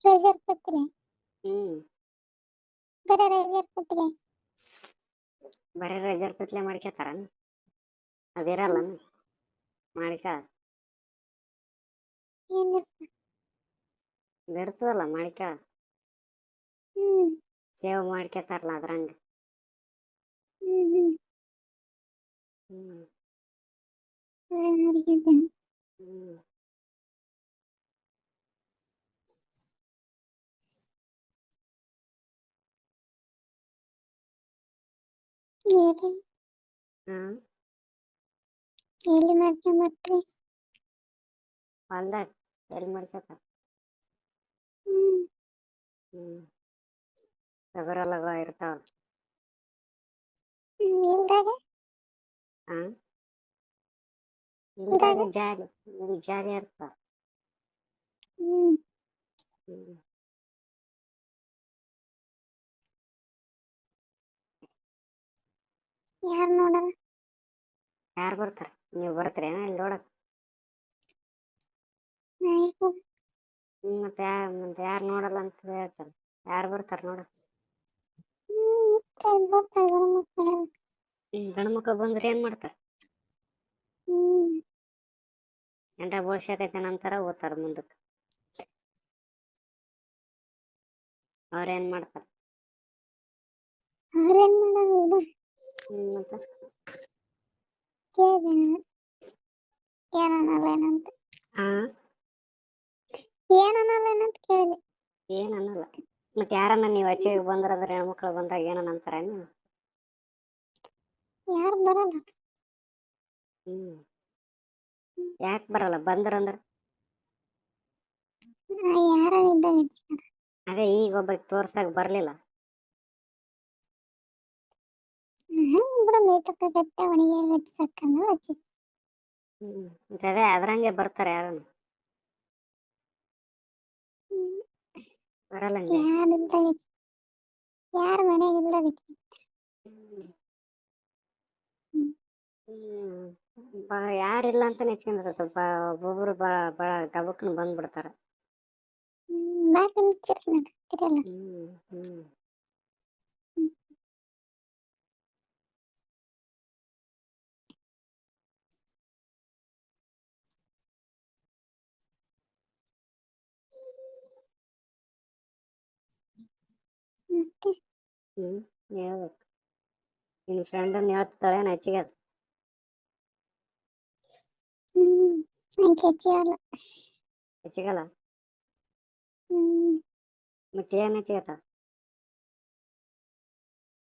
pressure ಪತ್ರೆ ಹ್ಮ್ ಬರೀ pressure ಪತ್ರೆ ಬರೀ ರೆಜರ್ ಪತ್ಲೆ ಮಾಡ್ಕೊತಾರ ಅದಿರಲ್ಲ ಮಾಡಿಕ ಏನು ಇರ್ತದಲ್ಲ ಮಾಡಿಕ ಹ್ಮ್ ಸೇವ್ ಮಾಡ್ಕೊತಾರಲ್ಲ ಅದ್ರಂಗ ಹ್ಮ್ ಹ್ಮ್ ನೋಡಿದ್ದೇನೆ ಹ್ಮ್ ಹ್ಮ್ ಎಲ್ಲಿ ಮಾಡ್ಕೊಂಬರ್ತೀರಿ ಹೊಲ್ದಾಗ ಎಲ್ಲಿ ಮಾಡ್ಕೊತಾರ ಹ್ಮ್ ತಗರೆಲ್ಲ ಇರ್ತಾವ ಇಲ್ದಾಗ ಇಲ್ದಾಗ ಜಾಗ ಇರ್ತಾವ ಹ್ಮ್ ಹ್ಮ್ ಯಾರು ನೋಡಲ್ಲ ಯಾರು ಬರ್ತಾರ ನೀವು ಬರ್ತೀರ ಇಲ್ಲಿ ನೋಡಕ್ ನಾಯಿಗೂ ಮತ್ತೆ ಯಾರು ನೋಡಲ್ಲ ಅಂತ ಹೇಳ್ತಾರ ಯಾರು ಬರ್ತಾರ ನೋಡಕ್ ಗಂಡು ಮಕ್ಳು ಬಂದ್ರೆ ಏನ್ ಮಾಡ್ತಾರ ಹ್ಮ್ ಎಂಟ ಬೋಳ್ಸಕೈತೆ ನಂತರ ಓದ್ತಾರ ಮುಂದಕ್ಕೆ ಅವ್ರೇನ್ ಮಾಡ್ತಾರ ಅವ್ರೇನ್ ಮಾಡಲ್ಲ ಮತ್ತೆ ಕೇಳಿದೆ ಏನನ್ನಲ್ಲೇನಂತ ಹಾ ಏನನ್ನಲ್ಲೇನಂತ ಕೇಳಿದೆ ಏನ್ ಅನ್ನಲ್ಲ ಮತ್ತೆ ಯಾರನ್ನ ನೀವು ಆಚೆಗೆ ಬಂದ್ರಂದ್ರೆ ಹೆಣ್ಮಕ್ಳು ಬಂದಾಗ ಏನನ್ನ ಅಂತಾರ ನೀವು ಯಾರು ಬರಲ್ಲ ಯಾಕೆ ಬರಲ್ಲ ಬಂದ್ರಂದ್ರ ಯಾರ ಇದ್ದಾಗ ಅದೇ ಈಗ ಒಬ್ಬ ತೋರ್ಸಕ್ ಬರ್ಲಿಲ್ಲ ಬಿಡ ಮೇತಕ್ಕಗತ್ತೆ ಅವನಿಗೆ ಹಚ್ಚಕ್ಕಂದು ಹಚ್ಚಿ ಮತ್ತೆ ಅದೇ ಅದ್ರಂಗೆ ಬರ್ತಾರೆ ಯಾರನ್ನು ಬರಲ್ಲಂಗೆ ಯಾರಿದ್ದಾಗ ಯಾರು ಮನೆಯಾಗಿದ್ದಾಗ ಯಾರಿಲ್ಲ ಅಂತ ನೆಚ್ಕೊಂಡಿರತ್ತ ಒಬ್ಬೊಬ್ರು ಗಬಕ್ನ ಬಂದ್ಬಿಡ್ತಾರ ಬಾಕಿ ಮುಚ್ಚಿರಲ್ಲ ಮತ್ತೆ ಹೇಳ್ಬೇಕು ನಿನ್ನ ಫ್ರೆಂಡನ್ನ ಹೇಳ್ತಾಳೆ ನಚಿಗೆ ನಂಗೆ ಹೆಚ್ಚಿಗಲ್ಲ ಹೆಚ್ಚಿಗಲ್ಲ ಮತ್ತೆ ಏನ್ ಹೆಚ್ಚಿಗತ್ತ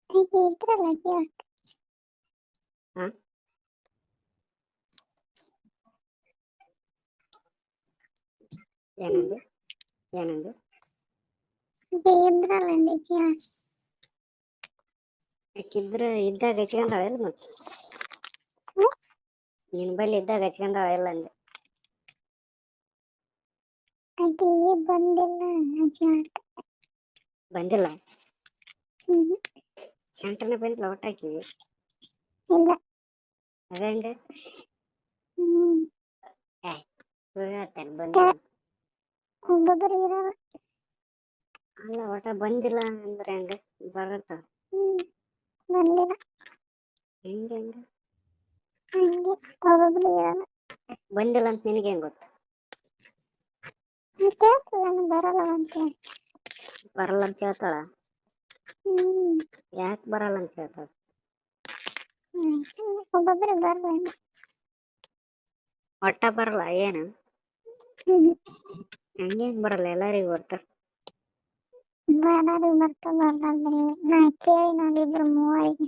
ಇದ್ರಲ್ಲ ಜೀವ ಏನಂದು ಇದ್ರಲ್ಲ ಜೀವ ಯಾಕಿದ್ರೆ ಇದ್ದಾಗ ಹಚ್ಕೊಂಡಾವ ಎಲ್ಲ ಮತ್ತೆ ನಿನ್ ಬಲ್ಲಿ ಇದ್ದಾಗ ಹಚ್ಕೊಂಡಾವ ಎಲ್ಲ ಅಂದೆ ಅದು ಬಂದಿಲ್ಲ ಜೀವ ಬಂದಿಲ್ಲ ಸೆಂಟರ್ನೇ ಬಂದಿಲ್ಲ ಒಟ್ಟಾಕಿವಿ ಇಲ್ಲ ಅದೇ ಹಂಗೆ ಬಂದಿಲ್ಲ ಒಬ್ಬೊಬ್ಬರು ಇರಲ್ಲ ಅಲ್ಲ ಒಟ್ಟ ಬಂದಿಲ್ಲ ಅಂದ್ರೆ ಹಂಗೆ ಬರತ್ತ ಬಂದಿಲ್ಲ ಹೆಂಗೆ ಹಂಗೆ ಒಬ್ಬೊಬ್ಬರು ಇರಲ್ಲ ಬಂದಿಲ್ಲ ಅಂತ ನಿನಗೆ ಹೆಂಗ್ ಗೊತ್ತು ಕೇಳ್ತದ ಬರಲ್ಲ ಅಂತ ಬರಲ್ಲ ಅಂತ ಹೇಳ್ತಾಳ ಯಾಕೆ ಬರಲ್ಲ ಅಂತ ಹೇಳ್ತಾಳ ಒಬ್ಬೊಬ್ಬರು ಬರಲ್ಲ ಒಟ್ಟ ಬರಲ್ಲ ಏನು ಹಂಗೇನ್ ಬರಲ್ಲ ಎಲ್ಲರಿಗೂ ಬರ್ತಾರ ಬರೋದು ಬರ್ತದ ನಾ ಕೇಳಿ ನೋಡಿದ್ರು ಮೂವರಿಗೆ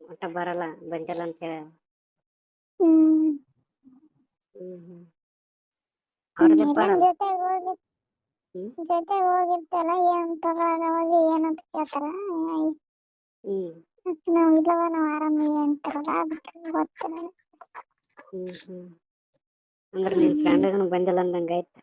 ಒಟ್ಟ ಬರಲ್ಲ ಬಂದಿಲ್ಲ ಅಂತ ಹೇಳ ಅವ್ರದ್ದೇ ಪಾಡಲ್ಲ ಜೊತೆ ಹೋಗಿರ್ತಲ್ಲ ಏನ್ ತಗೊಳವಾಗ ಏನಂತ ಕೇಳ್ತಾರ ನಾವು ಇಲ್ಲವ ನಾವು ಆರಾಮಿಲ್ಲ ಅಂತಾರಲ್ಲ ಅದಕ್ಕೆ ಗೊತ್ತಿಲ್ಲ ಅಂದ್ರೆ ನಿನ್ ಫ್ರೆಂಡ್ಗೂ ಬಂದಿಲ್ಲ ಅಂದಂಗ ಆಯ್ತು